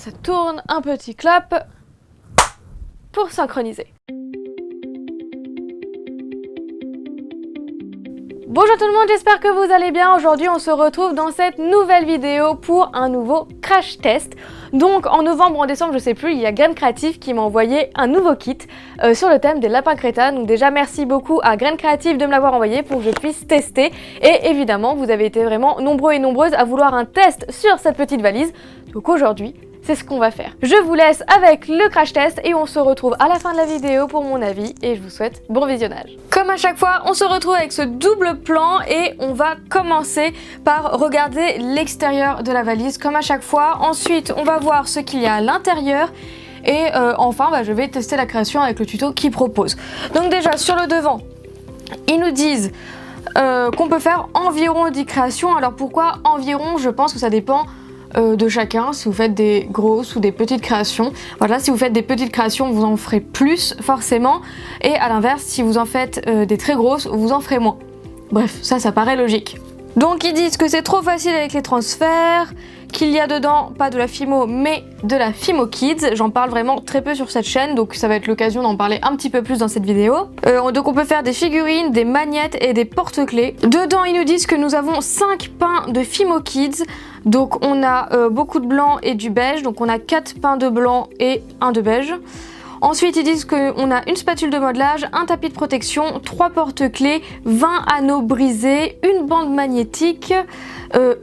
ça tourne, un petit clap pour synchroniser. Bonjour tout le monde, j'espère que vous allez bien. Aujourd'hui on se retrouve dans cette nouvelle vidéo pour un nouveau crash test. Donc en novembre ou en décembre, je sais plus, il y a Graines Créatives qui m'a envoyé un nouveau kit sur le thème des lapins crétins. Donc déjà merci beaucoup à Graines Créatives de me l'avoir envoyé pour que je puisse tester. Et évidemment vous avez été vraiment nombreux et nombreuses à vouloir un test sur cette petite valise. Donc aujourd'hui, c'est ce qu'on va faire. Je vous laisse avec le crash test et on se retrouve à la fin de la vidéo pour mon avis et je vous souhaite bon visionnage. Comme à chaque fois, on se retrouve avec ce double plan et on va commencer par regarder l'extérieur de la valise comme à chaque fois. Ensuite, on va voir ce qu'il y a à l'intérieur. Et enfin, je vais tester la création avec le tuto qu'ils proposent. Donc déjà, sur le devant, ils nous disent qu'on peut faire environ 10 créations. Alors pourquoi environ? Je pense que ça dépend de chacun, si vous faites des grosses ou des petites créations. Voilà, si vous faites des petites créations, vous en ferez plus forcément, et à l'inverse, si vous en faites des très grosses, vous en ferez moins. Bref, ça paraît logique. Donc ils disent que c'est trop facile avec les transferts, qu'il y a dedans pas de la Fimo mais de la Fimo Kids. J'en parle vraiment très peu sur cette chaîne, donc ça va être l'occasion d'en parler un petit peu plus dans cette vidéo. Donc on peut faire des figurines, des magnettes et des porte-clés. Dedans ils nous disent que nous avons 5 pains de Fimo Kids. Donc on a beaucoup de blanc et du beige, donc on a 4 pains de blanc et 1 de beige. Ensuite, ils disent qu'on a une spatule de modelage, un tapis de protection, 3 porte-clés, 20 anneaux brisés, une bande magnétique,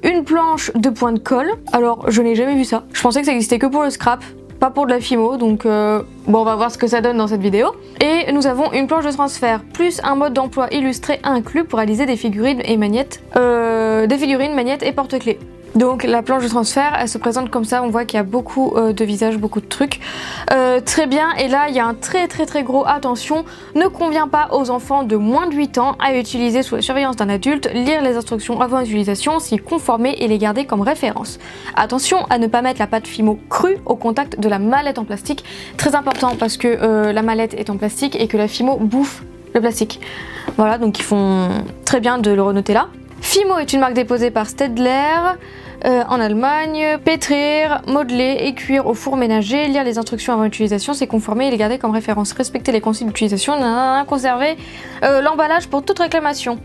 une planche de point de colle. Alors, je n'ai jamais vu ça. Je pensais que ça existait que pour le scrap, pas pour de la Fimo, donc on va voir ce que ça donne dans cette vidéo. Et nous avons une planche de transfert, plus un mode d'emploi illustré inclus pour réaliser des figurines et magnettes, magnettes et porte-clés. Donc la planche de transfert, elle se présente comme ça, on voit qu'il y a beaucoup de visages, beaucoup de trucs. Très bien, et là il y a un très gros attention, ne convient pas aux enfants de moins de 8 ans à utiliser sous la surveillance d'un adulte, lire les instructions avant utilisation, s'y conformer et les garder comme référence. Attention à ne pas mettre la pâte Fimo crue au contact de la mallette en plastique, très important parce que la mallette est en plastique et que la Fimo bouffe le plastique. Voilà, donc ils font très bien de le renoter là. Fimo est une marque déposée par Stedler en Allemagne. Pétrir, modeler et cuire au four ménager, lire les instructions avant utilisation, c'est conformer et les garder comme référence. Respecter les consignes d'utilisation, conserver l'emballage pour toute réclamation.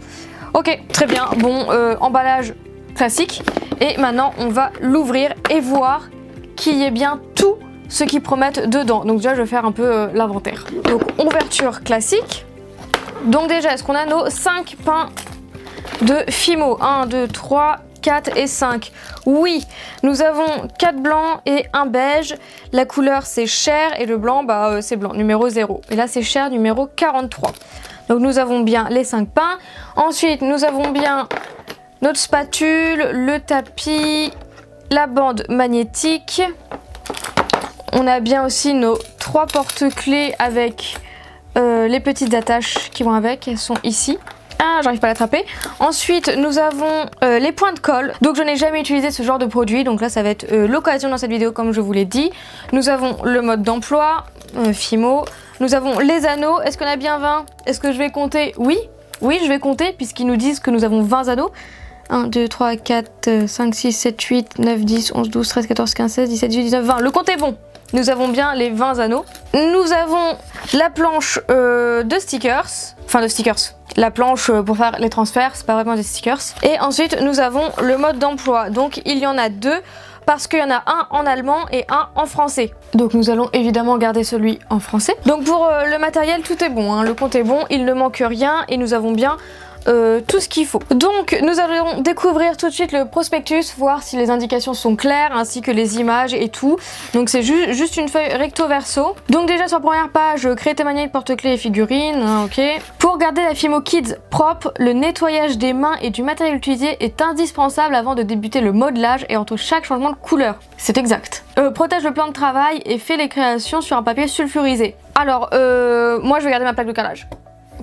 Ok, très bien, bon, emballage classique. Et maintenant, on va l'ouvrir et voir qu'il y ait bien tout ce qu'ils promettent dedans. Donc déjà, je vais faire un peu l'inventaire. Donc, ouverture classique. Donc déjà, est-ce qu'on a nos 5 pains de Fimo? 1, 2, 3, 4 et 5. Oui, nous avons 4 blancs et 1 beige. La couleur c'est chair et le blanc c'est blanc, numéro 0. Et là c'est chair, numéro 43. Donc nous avons bien les 5 pains. Ensuite nous avons bien notre spatule, le tapis, la bande magnétique. On a bien aussi nos 3 porte-clés avec les petites attaches qui vont avec, elles sont ici. Ah, j'arrive pas à l'attraper. Ensuite, nous avons les points de colle. Donc, je n'ai jamais utilisé ce genre de produit. Donc là, ça va être l'occasion dans cette vidéo, comme je vous l'ai dit. Nous avons le mode d'emploi, Fimo. Nous avons les anneaux. Est-ce qu'on a bien 20? Est-ce que je vais compter? Oui, je vais compter puisqu'ils nous disent que nous avons 20 anneaux. 1, 2, 3, 4, 5, 6, 7, 8, 9, 10, 11, 12, 13, 14, 15, 16, 17, 18, 19, 20. Le compte est bon. Nous avons bien les 20 anneaux. Nous avons la planche de stickers. Enfin, de stickers. La planche pour faire les transferts, c'est pas vraiment des stickers. Et ensuite, nous avons le mode d'emploi. Donc, il y en a 2 parce qu'il y en a un en allemand et un en français. Donc, nous allons évidemment garder celui en français. Donc, pour le matériel, tout est bon, hein. Le compte est bon, il ne manque rien et nous avons bien tout ce qu'il faut. Donc nous allons découvrir tout de suite le prospectus, voir si les indications sont claires ainsi que les images et tout. Donc c'est juste une feuille recto verso. Donc déjà sur la première page, créer tes magnettes, porte-clés et figurines, ok. Pour garder la Fimo Kids propre, le nettoyage des mains et du matériel utilisé est indispensable avant de débuter le modelage et entre chaque changement de couleur. C'est exact. Protège le plan de travail et fais les créations sur un papier sulfurisé. Alors moi je vais garder ma plaque de carrelage.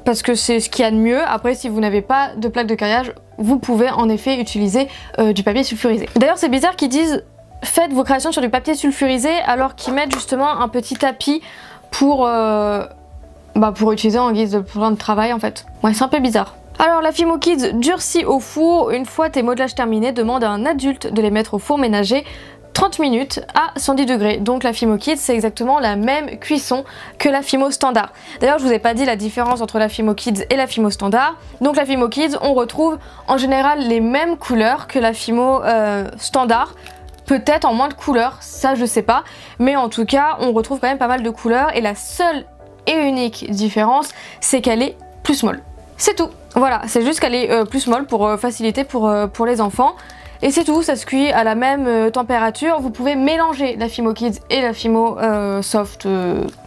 Parce que c'est ce qu'il y a de mieux. Après, si vous n'avez pas de plaque de carrelage, vous pouvez en effet utiliser du papier sulfurisé. D'ailleurs, c'est bizarre qu'ils disent faites vos créations sur du papier sulfurisé alors qu'ils mettent justement un petit tapis pour utiliser en guise de plan de travail en fait. Ouais, c'est un peu bizarre. Alors la Fimo Kids durcit au four. Une fois tes modelages terminés, demande à un adulte de les mettre au four ménager 30 minutes à 110 degrés. Donc la Fimo Kids, c'est exactement la même cuisson que la Fimo standard. D'ailleurs, je vous ai pas dit la différence entre la Fimo Kids et la Fimo standard. Donc la Fimo Kids, on retrouve en général les mêmes couleurs que la Fimo standard. Peut-être en moins de couleurs, ça je sais pas. Mais en tout cas, on retrouve quand même pas mal de couleurs. Et la seule et unique différence, c'est qu'elle est plus molle. C'est tout. Voilà, c'est juste qu'elle est plus molle pour faciliter pour les enfants. Et c'est tout, ça se cuit à la même température. Vous pouvez mélanger la Fimo Kids et la Fimo soft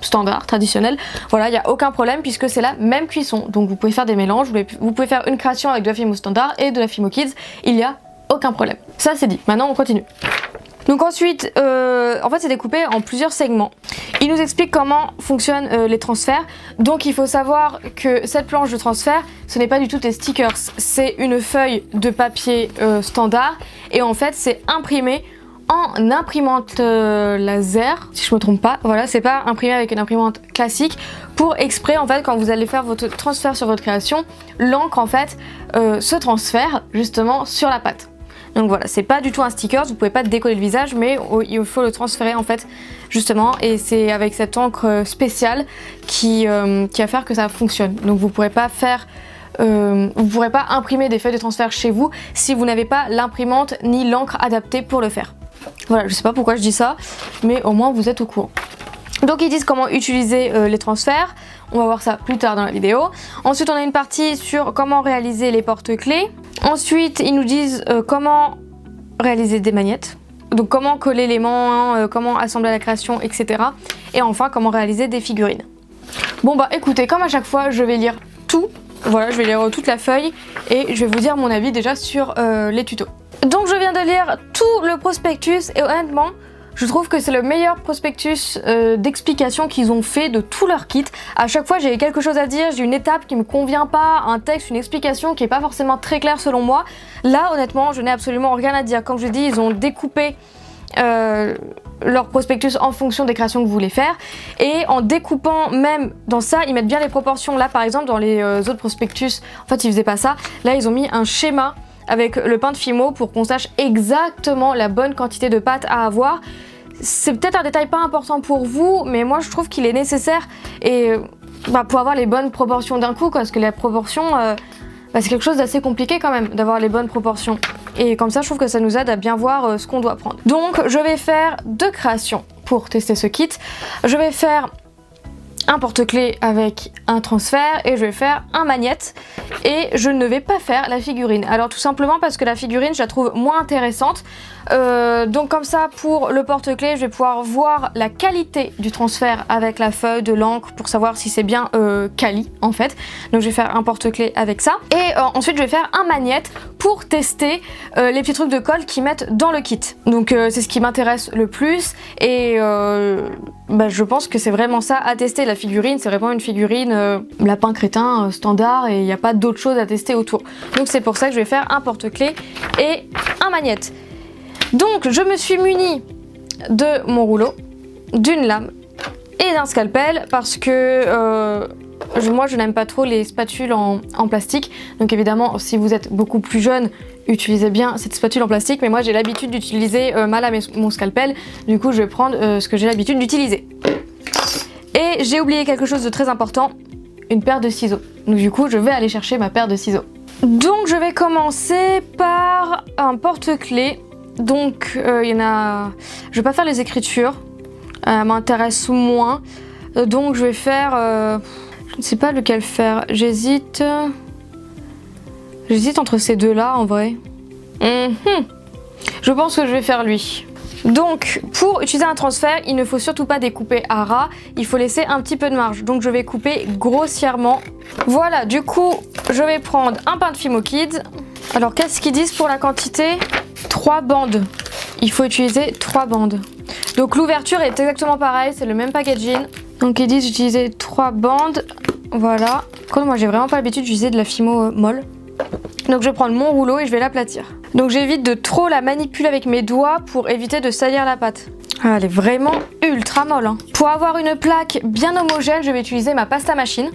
standard, traditionnelle. Voilà, il n'y a aucun problème puisque c'est la même cuisson. Donc vous pouvez faire des mélanges, vous pouvez faire une création avec de la Fimo standard et de la Fimo Kids. Il n'y a aucun problème. Ça c'est dit. Maintenant on continue. Donc ensuite, en fait c'est découpé en plusieurs segments. Il nous explique comment fonctionnent les transferts. Donc il faut savoir que cette planche de transfert, ce n'est pas du tout des stickers. C'est une feuille de papier standard et en fait c'est imprimé en imprimante laser, si je me trompe pas. Voilà, c'est pas imprimé avec une imprimante classique. Pour exprès, en fait, quand vous allez faire votre transfert sur votre création, l'encre en fait se transfère justement sur la pâte. Donc voilà, c'est pas du tout un sticker, vous pouvez pas décoller le visage, mais il faut le transférer en fait justement, et c'est avec cette encre spéciale qui va faire que ça fonctionne. Donc vous pourrez pas imprimer des feuilles de transfert chez vous si vous n'avez pas l'imprimante ni l'encre adaptée pour le faire. Voilà, je sais pas pourquoi je dis ça, mais au moins vous êtes au courant. Donc ils disent comment utiliser les transferts, on va voir ça plus tard dans la vidéo. Ensuite on a une partie sur comment réaliser les porte-clés. Ensuite ils nous disent comment réaliser des magnettes, donc comment coller les mains, comment assembler la création, etc. Et enfin comment réaliser des figurines. Bon bah écoutez, comme à chaque fois je vais lire tout, voilà, je vais lire toute la feuille et je vais vous dire mon avis déjà sur les tutos. Donc je viens de lire tout le prospectus et honnêtement, je trouve que c'est le meilleur prospectus d'explication qu'ils ont fait de tout leur kit. À chaque fois j'ai quelque chose à dire, j'ai une étape qui me convient pas, un texte, une explication qui est pas forcément très claire selon moi. Là honnêtement je n'ai absolument rien à dire. Comme je dis, ils ont découpé leur prospectus en fonction des créations que vous voulez faire. Et en découpant même dans ça, ils mettent bien les proportions. Là par exemple dans les autres prospectus, en fait ils faisaient pas ça. Là ils ont mis un schéma avec le pain de Fimo pour qu'on sache exactement la bonne quantité de pâte à avoir. C'est peut-être un détail pas important pour vous, mais moi je trouve qu'il est nécessaire et pour avoir les bonnes proportions d'un coup, parce que les proportions, c'est quelque chose d'assez compliqué quand même d'avoir les bonnes proportions. Et comme ça je trouve que ça nous aide à bien voir ce qu'on doit prendre. Donc je vais faire 2 créations pour tester ce kit. Je vais faire un porte-clés avec un transfert et je vais faire un magnette et je ne vais pas faire la figurine. Alors tout simplement parce que la figurine je la trouve moins intéressante. Donc comme ça pour le porte-clés je vais pouvoir voir la qualité du transfert avec la feuille de l'encre pour savoir si c'est bien quali en fait. Donc je vais faire un porte-clés avec ça et ensuite je vais faire un magnette pour tester les petits trucs de colle qu'ils mettent dans le kit. Donc c'est ce qui m'intéresse le plus et je pense que c'est vraiment ça à tester. La figurine c'est vraiment une figurine lapin crétin standard et il n'y a pas d'autre chose à tester autour. Donc c'est pour ça que je vais faire un porte-clés et un magnette. Donc je me suis munie de mon rouleau, d'une lame et d'un scalpel parce que moi je n'aime pas trop les spatules en plastique. Donc évidemment si vous êtes beaucoup plus jeune, utilisez bien cette spatule en plastique, mais moi j'ai l'habitude d'utiliser ma lame et mon scalpel. Du coup je vais prendre ce que j'ai l'habitude d'utiliser. Et j'ai oublié quelque chose de très important, une paire de ciseaux. Donc du coup je vais aller chercher ma paire de ciseaux. Donc je vais commencer par un porte-clés. Donc il y en a... Je vais pas faire les écritures, m'intéresse moins. Donc je vais faire... je ne sais pas lequel faire. J'hésite entre ces deux-là en vrai. Je pense que je vais faire lui. Donc pour utiliser un transfert, il ne faut surtout pas découper à ras, il faut laisser un petit peu de marge. Donc je vais couper grossièrement. Voilà, du coup je vais prendre un pain de Fimo Kids. Alors qu'est-ce qu'ils disent pour la quantité ? 3 bandes. Il faut utiliser 3 bandes. Donc l'ouverture est exactement pareil, c'est le même packaging. Donc ils disent d'utiliser 3 bandes. Voilà. Comme moi j'ai vraiment pas l'habitude d'utiliser de la Fimo molle. Donc je vais prendre mon rouleau et je vais l'aplatir. Donc j'évite de trop la manipuler avec mes doigts pour éviter de salir la pâte. Ah, elle est vraiment ultra molle. Pour avoir une plaque bien homogène, je vais utiliser ma pasta machine.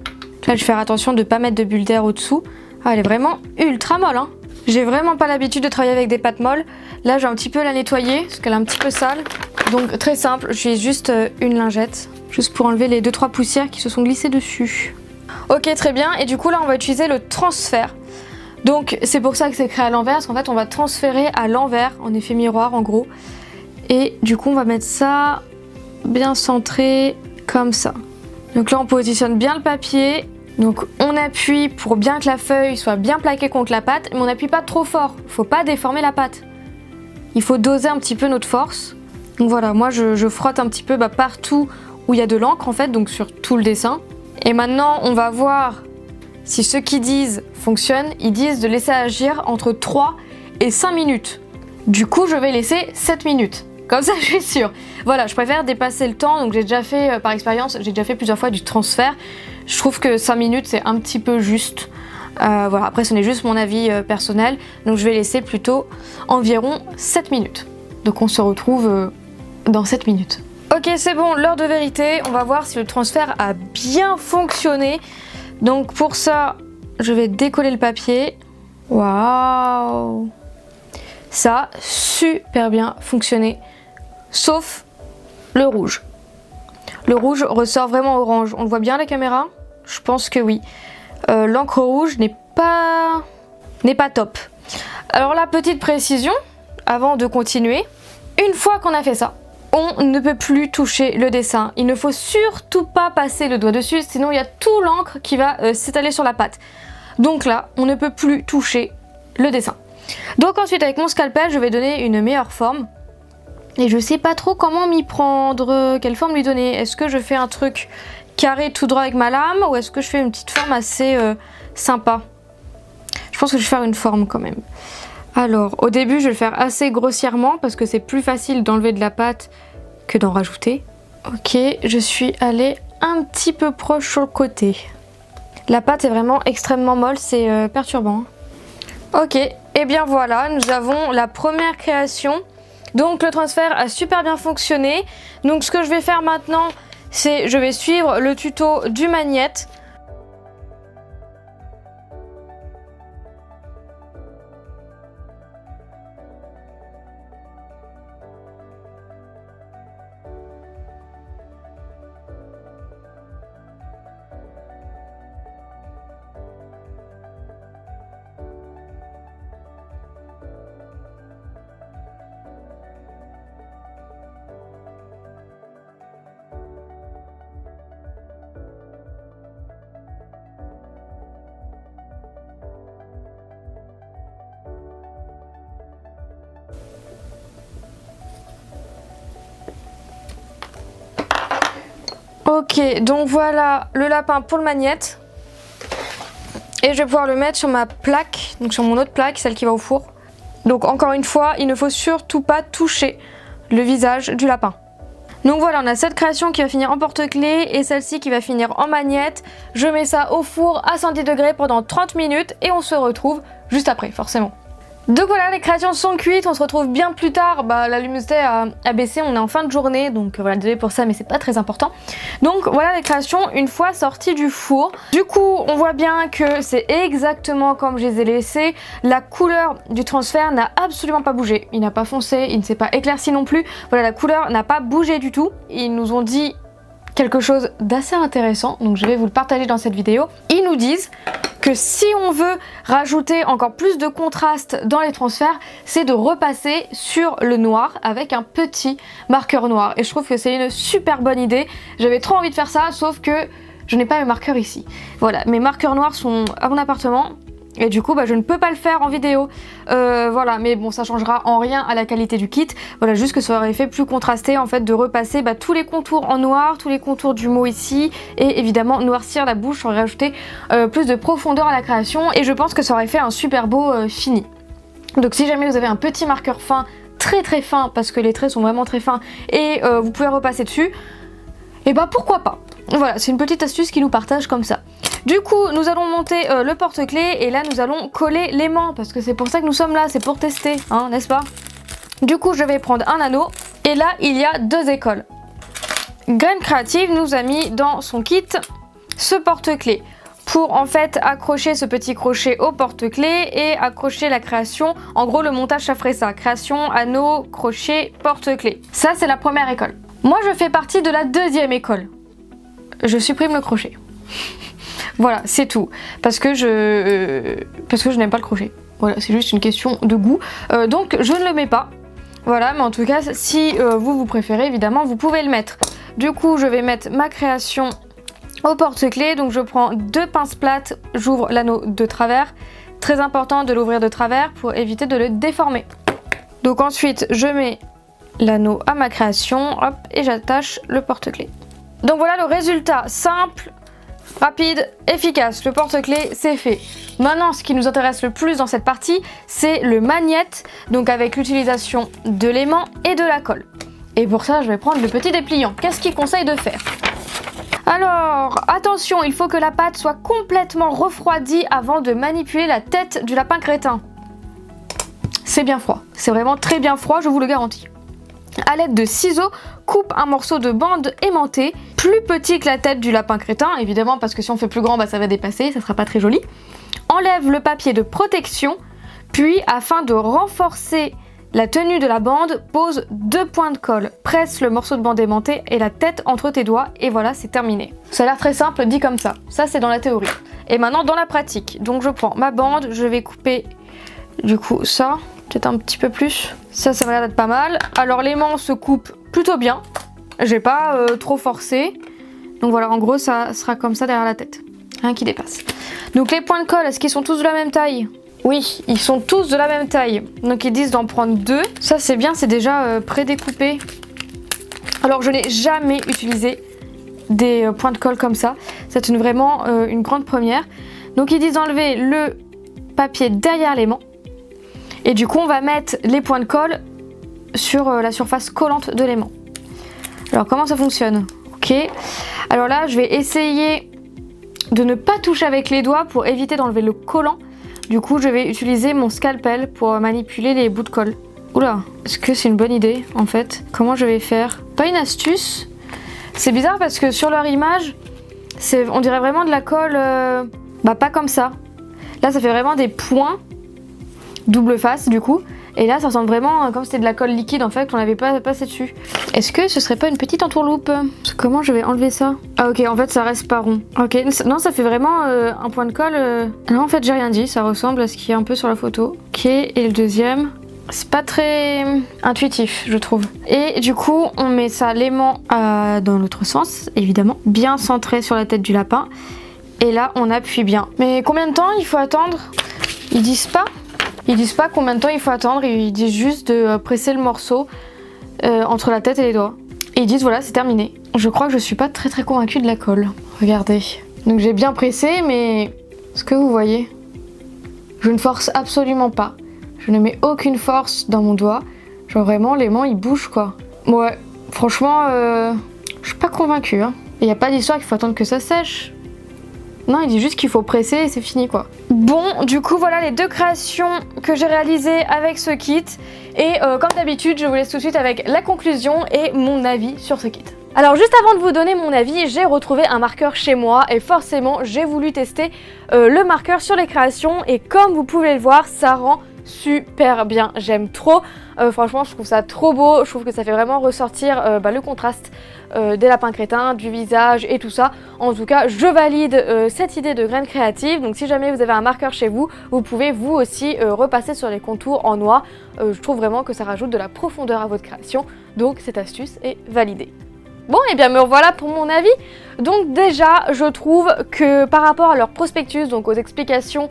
Là je vais faire attention de ne pas mettre de bulles d'air au-dessous. Ah, elle est vraiment ultra molle. J'ai vraiment pas l'habitude de travailler avec des pâtes molles. Là, j'ai un petit peu la nettoyer parce qu'elle est un petit peu sale. Donc très simple, j'utilise juste une lingette, juste pour enlever les 2-3 poussières qui se sont glissées dessus. Ok, très bien. Et du coup, là, on va utiliser le transfert. Donc c'est pour ça que c'est créé à l'envers, parce qu'en fait, on va transférer à l'envers, en effet miroir, en gros. Et du coup, on va mettre ça bien centré, comme ça. Donc là, on positionne bien le papier. Donc on appuie pour bien que la feuille soit bien plaquée contre la pâte, mais on n'appuie pas trop fort, il ne faut pas déformer la pâte. Il faut doser un petit peu notre force. Donc voilà, moi je frotte un petit peu partout où il y a de l'encre en fait, donc sur tout le dessin. Et maintenant on va voir si ceux qui disent fonctionne, ils disent de laisser agir entre 3 et 5 minutes. Du coup je vais laisser 7 minutes. Comme ça je suis sûre. Voilà, je préfère dépasser le temps, donc j'ai déjà fait par expérience, j'ai déjà fait plusieurs fois du transfert. Je trouve que 5 minutes c'est un petit peu juste. Voilà, après ce n'est juste mon avis personnel, donc je vais laisser plutôt environ 7 minutes. Donc on se retrouve dans 7 minutes. Ok, c'est bon, l'heure de vérité, on va voir si le transfert a bien fonctionné. Donc pour ça, je vais décoller le papier. Waouh! Ça a super bien fonctionné, sauf le rouge. Le rouge ressort vraiment orange. On le voit bien à la caméra? Je pense que oui. L'encre rouge n'est pas top. Alors la petite précision, avant de continuer, une fois qu'on a fait ça, on ne peut plus toucher le dessin. Il ne faut surtout pas passer le doigt dessus, sinon il y a tout l'encre qui va s'étaler sur la pâte. Donc là, on ne peut plus toucher le dessin. Donc ensuite, avec mon scalpel, je vais donner une meilleure forme. Et je sais pas trop comment m'y prendre, quelle forme lui donner. Est-ce que je fais un truc carré tout droit avec ma lame ou est-ce que je fais une petite forme assez sympa? Je pense que je vais faire une forme quand même. Alors, au début, je vais le faire assez grossièrement parce que c'est plus facile d'enlever de la pâte que d'en rajouter. Ok, je suis allée un petit peu proche sur le côté. La pâte est vraiment extrêmement molle, c'est perturbant. Ok, et bien voilà, nous avons la première création. Donc le transfert a super bien fonctionné. Donc ce que je vais faire maintenant, c'est je vais suivre le tuto du magnète. Ok, donc voilà le lapin pour le magnète. Et je vais pouvoir le mettre sur ma plaque, donc sur mon autre plaque, celle qui va au four. Donc encore une fois, il ne faut surtout pas toucher le visage du lapin. Donc voilà, on a cette création qui va finir en porte-clés et celle-ci qui va finir en magnète. Je mets ça au four à 110 degrés pendant 30 minutes et on se retrouve juste après, forcément. Donc voilà, les créations sont cuites, on se retrouve bien plus tard. La luminosité a baissé, on est en fin de journée, donc voilà, désolé pour ça, mais c'est pas très important. Donc voilà les créations une fois sorties du four. Du coup, on voit bien que c'est exactement comme je les ai laissées. La couleur du transfert n'a absolument pas bougé. Il n'a pas foncé, il ne s'est pas éclairci non plus. Voilà, la couleur n'a pas bougé du tout. Ils nous ont dit quelque chose d'assez intéressant, donc je vais vous le partager dans cette vidéo. Ils nous disent que si on veut rajouter encore plus de contraste dans les transferts, c'est de repasser sur le noir avec un petit marqueur noir. Et je trouve que c'est une super bonne idée. J'avais trop envie de faire ça, sauf que je n'ai pas mes marqueurs ici. Voilà, mes marqueurs noirs sont à mon appartement. Et du coup, je ne peux pas le faire en vidéo. Voilà, mais bon, ça changera en rien à la qualité du kit. Voilà, juste que ça aurait fait plus contrasté en fait de repasser tous les contours en noir, tous les contours du mot ici, et évidemment noircir la bouche, ça aurait rajouté plus de profondeur à la création. Et je pense que ça aurait fait un super beau fini. Donc si jamais vous avez un petit marqueur fin, très fin, parce que les traits sont vraiment très fins, et vous pouvez repasser dessus, et pourquoi pas. Voilà, c'est une petite astuce qu'ils nous partagent comme ça. Du coup, nous allons monter le porte-clés et là nous allons coller l'aimant parce que c'est pour ça que nous sommes là, c'est pour tester, hein, n'est-ce pas? Du coup, je vais prendre un anneau et là, il y a 2 écoles. Graines Créatives nous a mis dans son kit ce porte-clés pour en fait accrocher ce petit crochet au porte-clés et accrocher la création. En gros, le montage, ça ferait ça. Création, anneau, crochet, porte-clés. Ça, c'est la première école. Moi, je fais partie de la deuxième école. Je supprime le crochet. Voilà, c'est tout. Parce que je n'aime pas le crochet. Voilà, c'est juste une question de goût. Donc, je ne le mets pas. Voilà, mais en tout cas, si vous préférez, évidemment, vous pouvez le mettre. Du coup, je vais mettre ma création au porte-clés. Donc, je prends 2 pinces plates, j'ouvre l'anneau de travers. Très important de l'ouvrir de travers pour éviter de le déformer. Donc ensuite, je mets l'anneau à ma création, hop, et j'attache le porte-clés. Donc voilà le résultat, simple, rapide, efficace. Le porte-clés, c'est fait. Maintenant, ce qui nous intéresse le plus dans cette partie, c'est le magnète, donc avec l'utilisation de l'aimant et de la colle. Et pour ça, je vais prendre le petit dépliant. Qu'est-ce qu'il conseille de faire? Alors, attention, il faut que la pâte soit complètement refroidie avant de manipuler la tête du lapin crétin. C'est bien froid, c'est vraiment très bien froid, je vous le garantis. À l'aide de ciseaux, coupe un morceau de bande aimantée, plus petit que la tête du lapin crétin, évidemment parce que si on fait plus grand, ça va dépasser, ça sera pas très joli. Enlève le papier de protection, puis afin de renforcer la tenue de la bande, pose 2 points de colle. Presse le morceau de bande aimantée et la tête entre tes doigts et voilà, c'est terminé. Ça a l'air très simple dit comme ça. Ça, c'est dans la théorie. Et maintenant, dans la pratique. Donc, je prends ma bande, je vais couper du coup ça, peut-être un petit peu plus. Ça m'a l'air d'être pas mal. Alors, l'aimant se coupe plutôt bien. J'ai pas trop forcé. Donc voilà, en gros, ça sera comme ça derrière la tête. Rien qui dépasse. Donc, les points de colle, est-ce qu'ils sont tous de la même taille ? Oui, ils sont tous de la même taille. Donc ils disent d'en prendre 2. Ça c'est bien, c'est déjà prédécoupé. Alors je n'ai jamais utilisé des points de colle comme ça. C'est vraiment une grande première. Donc ils disent d'enlever le papier derrière l'aimant. Et du coup on va mettre les points de colle sur la surface collante de l'aimant. Alors comment ça fonctionne? Ok. Alors là je vais essayer de ne pas toucher avec les doigts pour éviter d'enlever le collant. Du coup, je vais utiliser mon scalpel pour manipuler les bouts de colle. Oula, est-ce que c'est une bonne idée en fait? Comment je vais faire? Pas une astuce. C'est bizarre parce que sur leur image, on dirait vraiment de la colle, pas comme ça. Là, ça fait vraiment des points, double face du coup. Et là, ça ressemble vraiment comme si c'était de la colle liquide en fait, qu'on n'avait pas passé dessus. Est-ce que ce serait pas une petite entourloupe? Comment je vais enlever ça? Ah ok, en fait ça reste pas rond. Ok, non ça fait vraiment un point de colle. Non en fait j'ai rien dit, ça ressemble à ce qu'il y a un peu sur la photo. Ok, et le deuxième, c'est pas très intuitif je trouve. Et du coup on met ça l'aimant dans l'autre sens, évidemment. Bien centré sur la tête du lapin. Et là on appuie bien. Mais combien de temps il faut attendre? Ils disent pas? Ils disent pas combien de temps il faut attendre, ils disent juste de presser le morceau entre la tête et les doigts. Et ils disent voilà, c'est terminé. Je crois que je suis pas très convaincue de la colle. Regardez. Donc j'ai bien pressé, mais est-ce que vous voyez? Je ne force absolument pas. Je ne mets aucune force dans mon doigt. Genre vraiment, l'aimant il bouge quoi. Ouais, franchement, je suis pas convaincue. Hein. Il n'y a pas d'histoire qu'il faut attendre que ça sèche. Non, il dit juste qu'il faut presser et c'est fini quoi. Bon, du coup voilà les 2 créations que j'ai réalisées avec ce kit. Et comme d'habitude, je vous laisse tout de suite avec la conclusion et mon avis sur ce kit. Alors juste avant de vous donner mon avis, j'ai retrouvé un marqueur chez moi et forcément j'ai voulu tester le marqueur sur les créations et comme vous pouvez le voir, ça rend super bien, j'aime trop. Franchement je trouve ça trop beau, je trouve que ça fait vraiment ressortir le contraste des lapins crétins, du visage et tout ça. En tout cas je valide cette idée de graines créatives, donc si jamais vous avez un marqueur chez vous, vous pouvez vous aussi repasser sur les contours en noix. Je trouve vraiment que ça rajoute de la profondeur à votre création, donc cette astuce est validée. Bon, et bien me revoilà pour mon avis. Donc déjà, je trouve que par rapport à leur prospectus, donc aux explications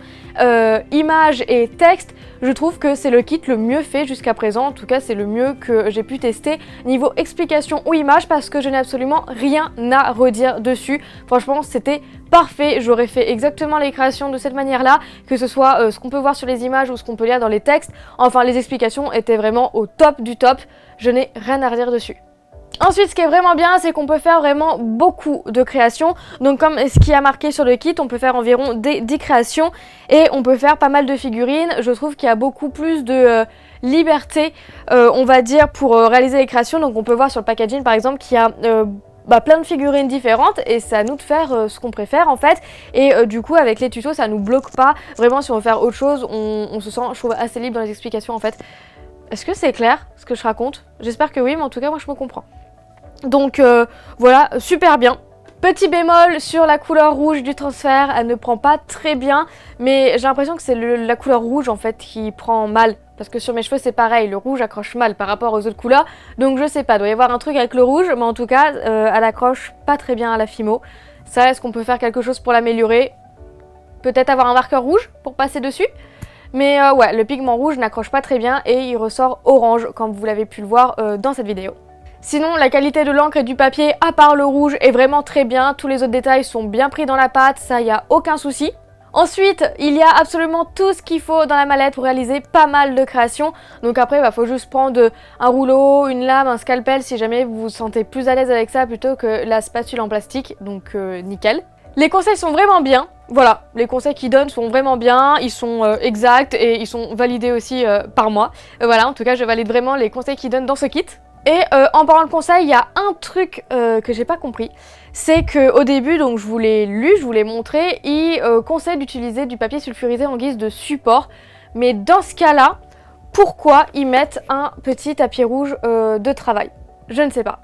images et textes, je trouve que c'est le kit le mieux fait jusqu'à présent. En tout cas, c'est le mieux que j'ai pu tester niveau explication ou image parce que je n'ai absolument rien à redire dessus. Franchement, c'était parfait. J'aurais fait exactement les créations de cette manière-là, que ce soit ce qu'on peut voir sur les images ou ce qu'on peut lire dans les textes. Enfin, les explications étaient vraiment au top du top. Je n'ai rien à redire dessus. Ensuite, ce qui est vraiment bien, c'est qu'on peut faire vraiment beaucoup de créations. Donc comme ce qui a marqué sur le kit, on peut faire environ 10 créations et on peut faire pas mal de figurines. Je trouve qu'il y a beaucoup plus de liberté, on va dire, pour réaliser les créations. Donc on peut voir sur le packaging par exemple qu'il y a plein de figurines différentes et c'est à nous de faire ce qu'on préfère en fait. Et du coup avec les tutos ça nous bloque pas. Vraiment si on veut faire autre chose, on se sent, je trouve, assez libre dans les explications en fait. Est-ce que c'est clair ce que je raconte? J'espère que oui, mais en tout cas moi je me comprends. Donc voilà, super bien. Petit bémol sur la couleur rouge du transfert, elle ne prend pas très bien, mais j'ai l'impression que c'est la couleur rouge en fait qui prend mal. Parce que sur mes cheveux c'est pareil, le rouge accroche mal par rapport aux autres couleurs, donc je sais pas, il doit y avoir un truc avec le rouge, mais en tout cas elle accroche pas très bien à la Fimo. Ça, est-ce qu'on peut faire quelque chose pour l'améliorer? Peut-être avoir un marqueur rouge pour passer dessus? Mais ouais, le pigment rouge n'accroche pas très bien et il ressort orange comme vous l'avez pu le voir dans cette vidéo. Sinon, la qualité de l'encre et du papier, à part le rouge, est vraiment très bien. Tous les autres détails sont bien pris dans la pâte, ça y a aucun souci. Ensuite, il y a absolument tout ce qu'il faut dans la mallette pour réaliser pas mal de créations. Donc après, il faut juste prendre un rouleau, une lame, un scalpel si jamais vous vous sentez plus à l'aise avec ça plutôt que la spatule en plastique. Donc nickel. Les conseils sont vraiment bien. Voilà, les conseils qu'ils donnent sont vraiment bien, ils sont exacts et ils sont validés aussi par moi. Voilà, en tout cas, je valide vraiment les conseils qu'ils donnent dans ce kit. Et en parlant de conseils, il y a un truc que j'ai pas compris, c'est qu'au début, donc je vous l'ai lu, je vous l'ai montré, il conseille d'utiliser du papier sulfurisé en guise de support. Mais dans ce cas-là, pourquoi ils mettent un petit tapis rouge de travail? Je ne sais pas.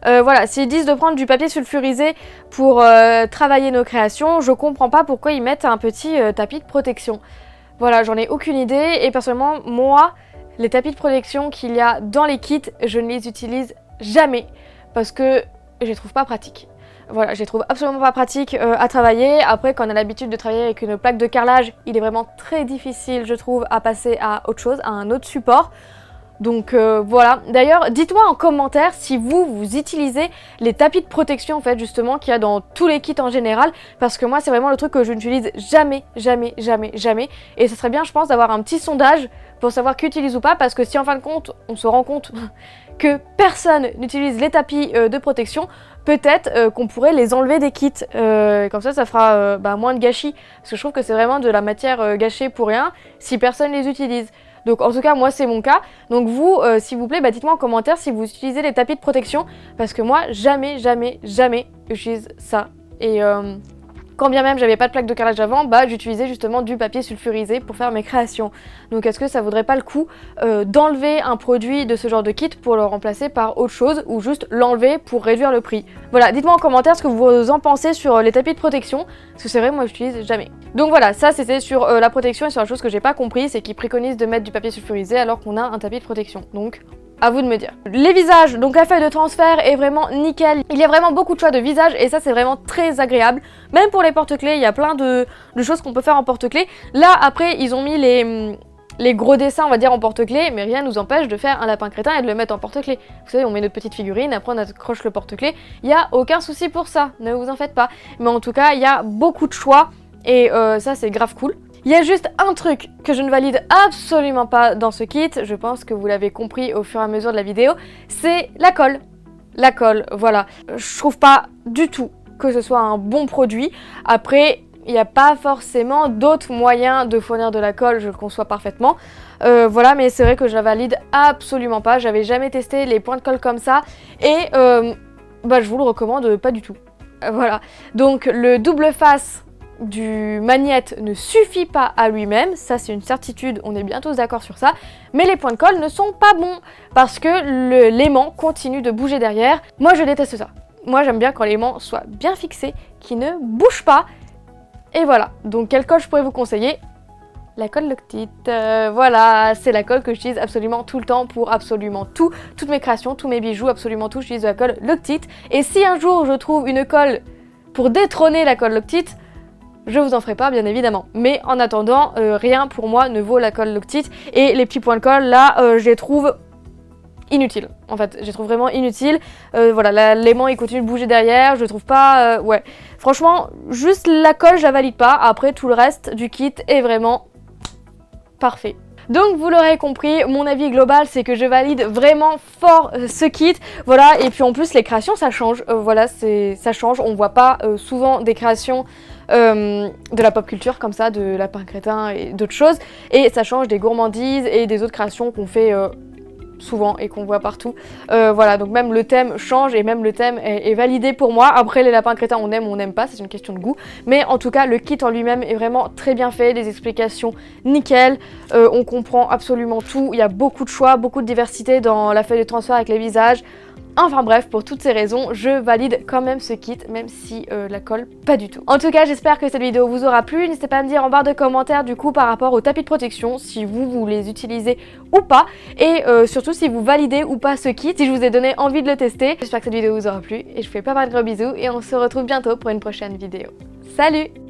Voilà, s'ils disent de prendre du papier sulfurisé pour travailler nos créations, je comprends pas pourquoi ils mettent un petit tapis de protection. Voilà, j'en ai aucune idée et personnellement, moi, les tapis de protection qu'il y a dans les kits, je ne les utilise jamais parce que je les trouve pas pratiques. Voilà, je les trouve absolument pas pratiques à travailler. Après, quand on a l'habitude de travailler avec une plaque de carrelage, il est vraiment très difficile, je trouve, à passer à autre chose, à un autre support. Donc voilà. D'ailleurs, dites-moi en commentaire si vous utilisez les tapis de protection en fait justement qu'il y a dans tous les kits en général, parce que moi c'est vraiment le truc que je n'utilise jamais, jamais, jamais, jamais. Et ce serait bien je pense d'avoir un petit sondage pour savoir qui utilise ou pas, parce que si en fin de compte on se rend compte que personne n'utilise les tapis de protection, peut-être qu'on pourrait les enlever des kits, comme ça fera moins de gâchis, parce que je trouve que c'est vraiment de la matière gâchée pour rien si personne les utilise. Donc en tout cas moi c'est mon cas, donc vous s'il vous plaît dites-moi en commentaire si vous utilisez les tapis de protection, parce que moi jamais, jamais, jamais j'utilise ça. Et quand bien même j'avais pas de plaque de carrelage avant, j'utilisais justement du papier sulfurisé pour faire mes créations. Donc est-ce que ça vaudrait pas le coup d'enlever un produit de ce genre de kit pour le remplacer par autre chose, ou juste l'enlever pour réduire le prix? Voilà, dites-moi en commentaire ce que vous en pensez sur les tapis de protection, parce que c'est vrai moi j'utilise jamais. Donc voilà, ça c'était sur la protection, et sur la chose que j'ai pas compris, c'est qu'ils préconisent de mettre du papier sulfurisé alors qu'on a un tapis de protection. Donc à vous de me dire. Les visages, donc la feuille de transfert est vraiment nickel. Il y a vraiment beaucoup de choix de visages et ça c'est vraiment très agréable. Même pour les porte-clés, il y a plein de choses qu'on peut faire en porte-clés. Là après ils ont mis les gros dessins on va dire en porte-clés, mais rien ne nous empêche de faire un lapin crétin et de le mettre en porte-clés. Vous savez, on met notre petite figurine, après on accroche le porte-clés. Il n'y a aucun souci pour ça, ne vous en faites pas. Mais en tout cas il y a beaucoup de choix et ça c'est grave cool. Il y a juste un truc que je ne valide absolument pas dans ce kit, je pense que vous l'avez compris au fur et à mesure de la vidéo, c'est la colle. La colle, voilà. Je trouve pas du tout que ce soit un bon produit. Après, il n'y a pas forcément d'autres moyens de fournir de la colle, je le conçois parfaitement. Voilà, mais c'est vrai que je la valide absolument pas. J'avais jamais testé les points de colle comme ça et je vous le recommande pas du tout. Voilà. Donc le double face du magnète ne suffit pas à lui-même, ça c'est une certitude, on est bien tous d'accord sur ça, mais les points de colle ne sont pas bons parce que l'aimant continue de bouger derrière. Moi je déteste ça. Moi j'aime bien quand l'aimant soit bien fixé, qu'il ne bouge pas. Et voilà, donc quelle colle je pourrais vous conseiller? La colle Loctite, voilà, c'est la colle que j'utilise absolument tout le temps pour absolument tout, toutes mes créations, tous mes bijoux, absolument tout, j'utilise de la colle Loctite. Et si un jour je trouve une colle pour détrôner la colle Loctite, je vous en ferai pas bien évidemment, mais en attendant rien pour moi ne vaut la colle Loctite, et les petits points de colle là je les trouve inutiles en fait, je les trouve vraiment inutiles. Voilà, l'aimant il continue de bouger derrière, je trouve pas ouais, franchement juste la colle je la valide pas, après tout le reste du kit est vraiment parfait. Donc vous l'aurez compris, mon avis global c'est que je valide vraiment fort ce kit, voilà, et puis en plus les créations ça change, voilà, ça change, on voit pas souvent des créations de la pop culture comme ça, de lapin crétin et d'autres choses, et ça change des gourmandises et des autres créations qu'on fait souvent et qu'on voit partout. Voilà, donc même le thème change et même le thème est validé pour moi. Après les lapins crétins on aime ou on n'aime pas, c'est une question de goût. Mais en tout cas le kit en lui-même est vraiment très bien fait, des explications nickel, on comprend absolument tout, il y a beaucoup de choix, beaucoup de diversité dans la feuille de transfert avec les visages. Enfin bref, pour toutes ces raisons, je valide quand même ce kit, même si la colle pas du tout. En tout cas, j'espère que cette vidéo vous aura plu. N'hésitez pas à me dire en barre de commentaires du coup par rapport aux tapis de protection, si vous les utilisez ou pas. Et surtout si vous validez ou pas ce kit, si je vous ai donné envie de le tester. J'espère que cette vidéo vous aura plu et je vous fais pas mal de gros bisous et on se retrouve bientôt pour une prochaine vidéo. Salut!